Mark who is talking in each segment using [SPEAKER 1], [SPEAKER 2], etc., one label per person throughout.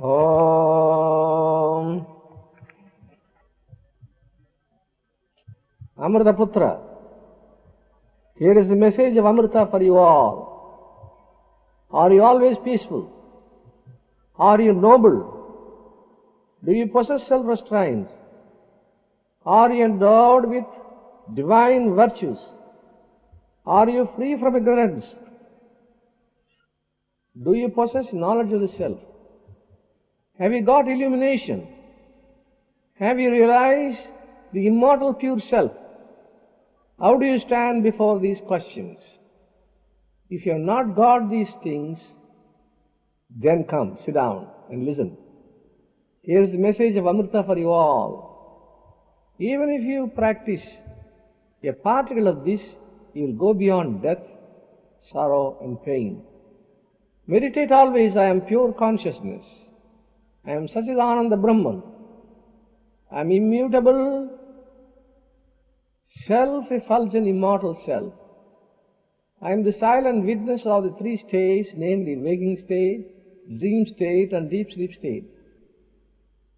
[SPEAKER 1] Om Amritaputra. Here is the message of Amrita for you all. Are you always peaceful? Are you noble? Do you possess self-restraint? Are you endowed with divine virtues? Are you free from ignorance? Do you possess knowledge of the self? Have you got illumination? Have you realized the immortal pure self? How do you stand before these questions? If you have not got these things, then come, sit down and listen. Here is the message of Amrita for you all. Even if you practice a particle of this, you will go beyond death, sorrow and pain. Meditate always, I am pure consciousness. I am Satchidananda Brahman. I am immutable, self-effulgent, immortal self. I am the silent witness of the three states, namely waking state, dream state and deep sleep state.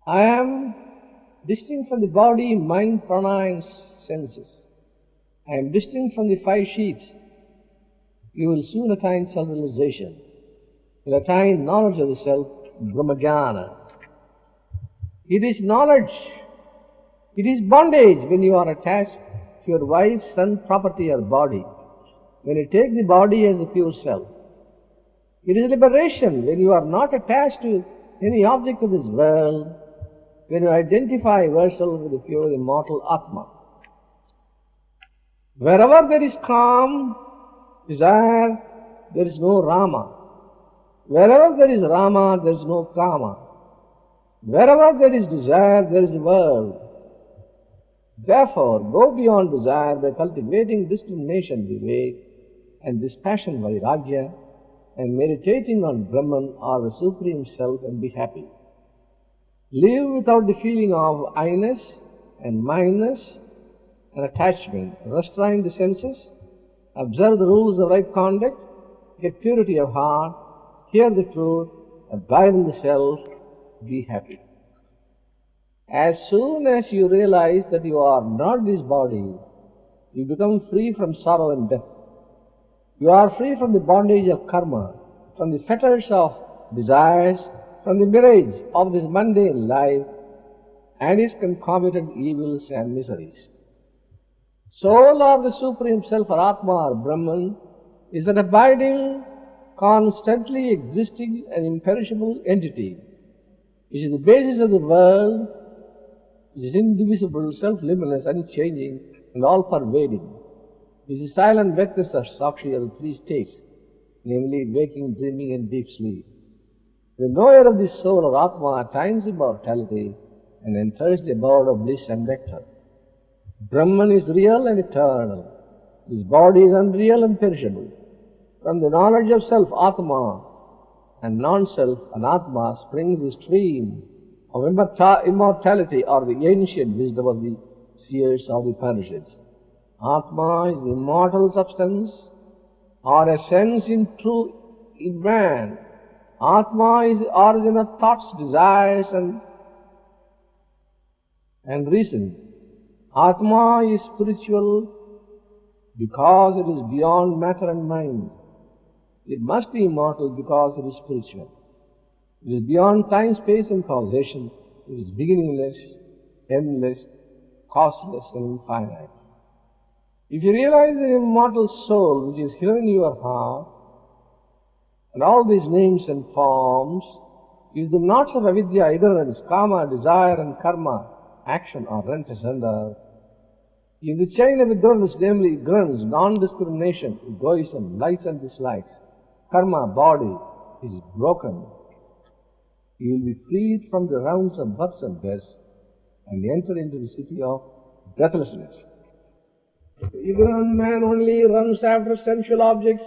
[SPEAKER 1] I am distinct from the body, mind, prana and senses. I am distinct from the five sheets. You will soon attain self-realization. You will attain knowledge of the self, Brahmajnana. It is knowledge. It is bondage when you are attached to your wife, son, property or body. When you take the body as the pure self. It is liberation when you are not attached to any object of this world, when you identify yourself with the pure immortal Atma. Wherever there is calm, desire, there is no Rama. Wherever there is Rama, there is no Kama. Wherever there is desire, there is the world. Therefore, go beyond desire by cultivating discrimination, Vivek, and dispassion, Vairagya, and meditating on Brahman or the Supreme Self and be happy. Live without the feeling of I-ness and mine-ness and attachment. Restrain the senses, observe the rules of right conduct, get purity of heart, hear the truth, abide in the self, be happy. As soon as you realize that you are not this body, you become free from sorrow and death. You are free from the bondage of karma, from the fetters of desires, from the mirage of this mundane life and its concomitant evils and miseries. Soul or the Supreme Self or Atma or Brahman is an abiding, constantly existing and imperishable entity, which is the basis of the world, which is indivisible, self-limitless, unchanging and all-pervading. It is the silent witness of Sakshi of the three states, namely waking, dreaming and deep sleep. The knower of this soul or Atma attains immortality and enters the abode of bliss and nectar. Brahman is real and eternal. His body is unreal and perishable. From the knowledge of self, Atma, and non-self, Anatma, springs the stream of immortality or the ancient wisdom of the seers of the Upanishads. Atma is the immortal substance or essence in man. Atma is the origin of thoughts, desires and reason. Atma is spiritual because it is beyond matter and mind. It must be immortal because it is spiritual. It is beyond time, space and causation. It is beginningless, endless, causeless and infinite. If you realize the immortal soul which is here in your heart, and all these names and forms, if the knots of avidya, ignorance, kama, desire and karma, action are rent asunder, if the chain of ignorance, namely ignorance, non-discrimination, egoism, likes and dislikes, karma, body, is broken, you will be freed from the rounds of births and deaths and enter into the city of deathlessness. The ignorant man only runs after sensual objects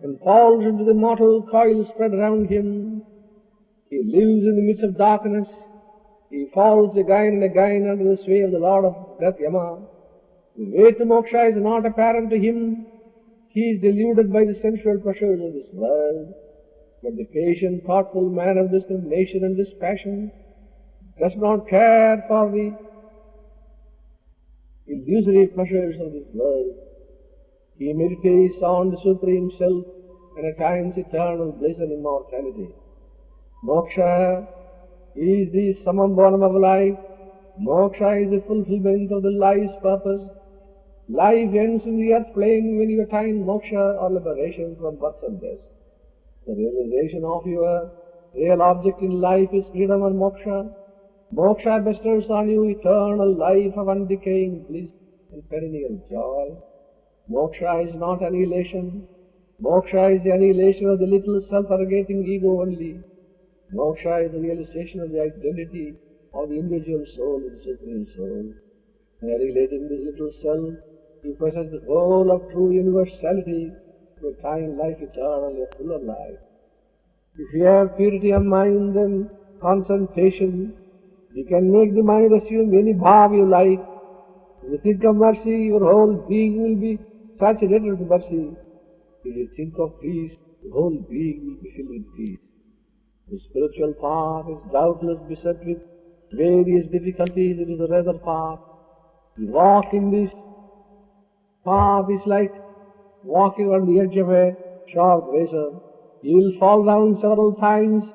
[SPEAKER 1] and falls into the mortal coil spread around him. He lives in the midst of darkness. He falls again and again under the sway of the Lord of Death, Yama. The way to moksha is not apparent to him. He is deluded by the sensual pleasures of this world. But the patient, thoughtful man of discrimination and dispassion does not care for the illusory pleasures of this world. He meditates on the Supreme Self and attains eternal bliss and immortality. Moksha is the summum bonum of life. Moksha is the fulfillment of the life's purpose. Life ends in the earth plane when you attain moksha or liberation from birth and death. The realization of your real object in life is freedom and moksha. Moksha bestows on you eternal life of undecaying bliss and perennial joy. Moksha is not annihilation. Moksha is the annihilation of the little self-arrogating ego only. Moksha is the realization of the identity of the individual soul in the Supreme Soul. Annihilating this little self, you possess the whole of true universality to attain life eternal, a fuller life. If you have purity of mind and concentration, you can make the mind assume any bhav you like. If you think of mercy, your whole being will be saturated with mercy. If you think of peace, the whole being will be filled with peace. The spiritual path is doubtless beset with various difficulties. It is a rather path. You walk in this path is like walking on the edge of a sharp razor. You will fall down several times,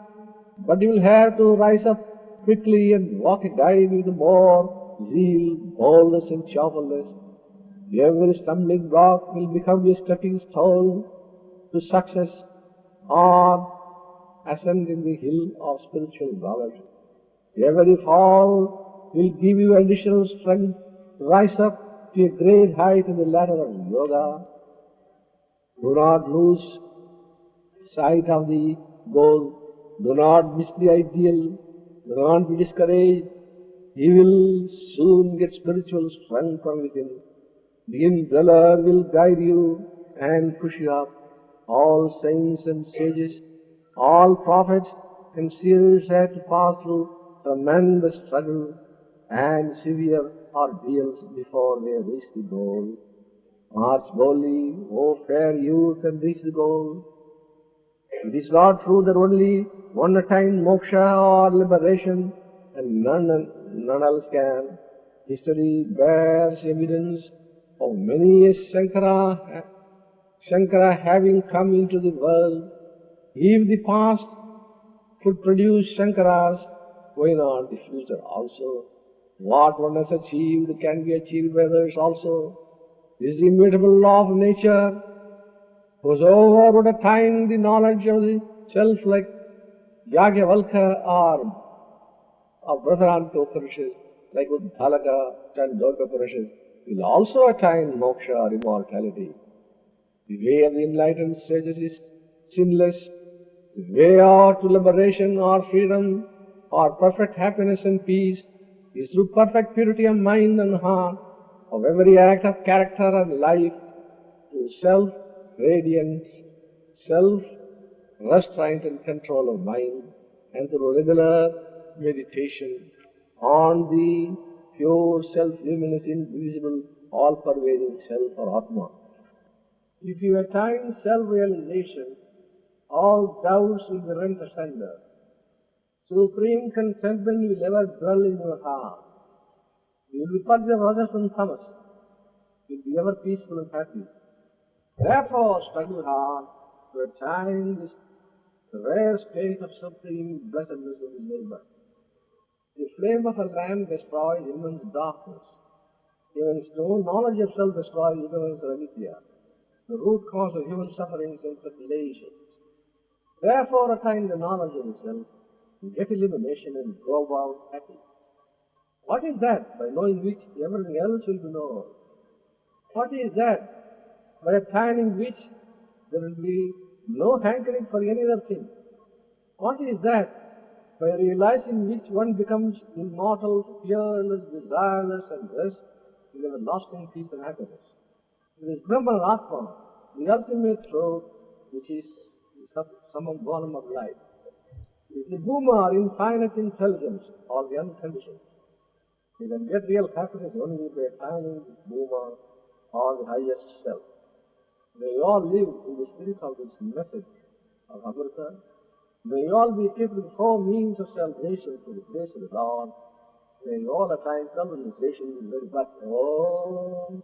[SPEAKER 1] but you will have to rise up quickly and walk it dive with more zeal, boldness and cheerfulness. Every stumbling block will become a stepping stone to success or ascending the hill of spiritual knowledge. Every fall will give you additional strength to rise up to a great height in the ladder of yoga. Do not lose sight of the goal. Do not miss the ideal. Do not be discouraged. You will soon get spiritual strength from within. The indweller will guide you and push you up. All saints and sages, all prophets and seers had to pass through tremendous struggle and severe ordeals before they reach the goal. March boldly, O fair youth, and reach the goal. It is not true that only one attains moksha or liberation and none else can. History bears evidence of many a Shankara having come into the world. If the past could produce Shankaras, why not the future also? What one has achieved can be achieved by others also. This is the immutable law of nature. Whosoever would attain the knowledge of the self like Yagyavalkya or Brahmananda Upanishad, like Uddalaka and Chandogya Upanishad, will also attain moksha or immortality. The way of the enlightened sages is sinless. The way out to liberation or freedom or perfect happiness and peace is through perfect purity of mind and heart, of every act of character and life, through self-radiance, self-restraint and control of mind, and through regular meditation on the pure self-luminous, invisible, all-pervading self or Atma. If you attain self-realization, all doubts will be rent asunder. Supreme contentment will ever dwell in your heart. You will be purged of rajas and tamas. You will be ever peaceful and happy. Therefore, struggle hard to attain this rare state of supreme blessedness in the neighbor. The flame of a lamp destroys immense darkness. Even so, knowledge of self destroys ignorance or avidya, the root cause of human sufferings and tribulations. Therefore, attain the knowledge of the self, get illumination and go about happy. What is that by knowing which everything else will be known? What is that by attaining which there will be no hankering for any other thing? What is that by realizing which one becomes immortal, fearless, desireless and rest in everlasting peace and happiness? It is Brahman Atma, the ultimate truth, which is the summum bonum of life. It is the Bhuma, or infinite intelligence, or the unconditioned. You can get real happiness only by attaining the Bhuma, or the highest self. May we all live in the spirit of this message of Amrita. May you all be equipped with four means of salvation through the grace of the Lord. May you all attain self-realization in very but Om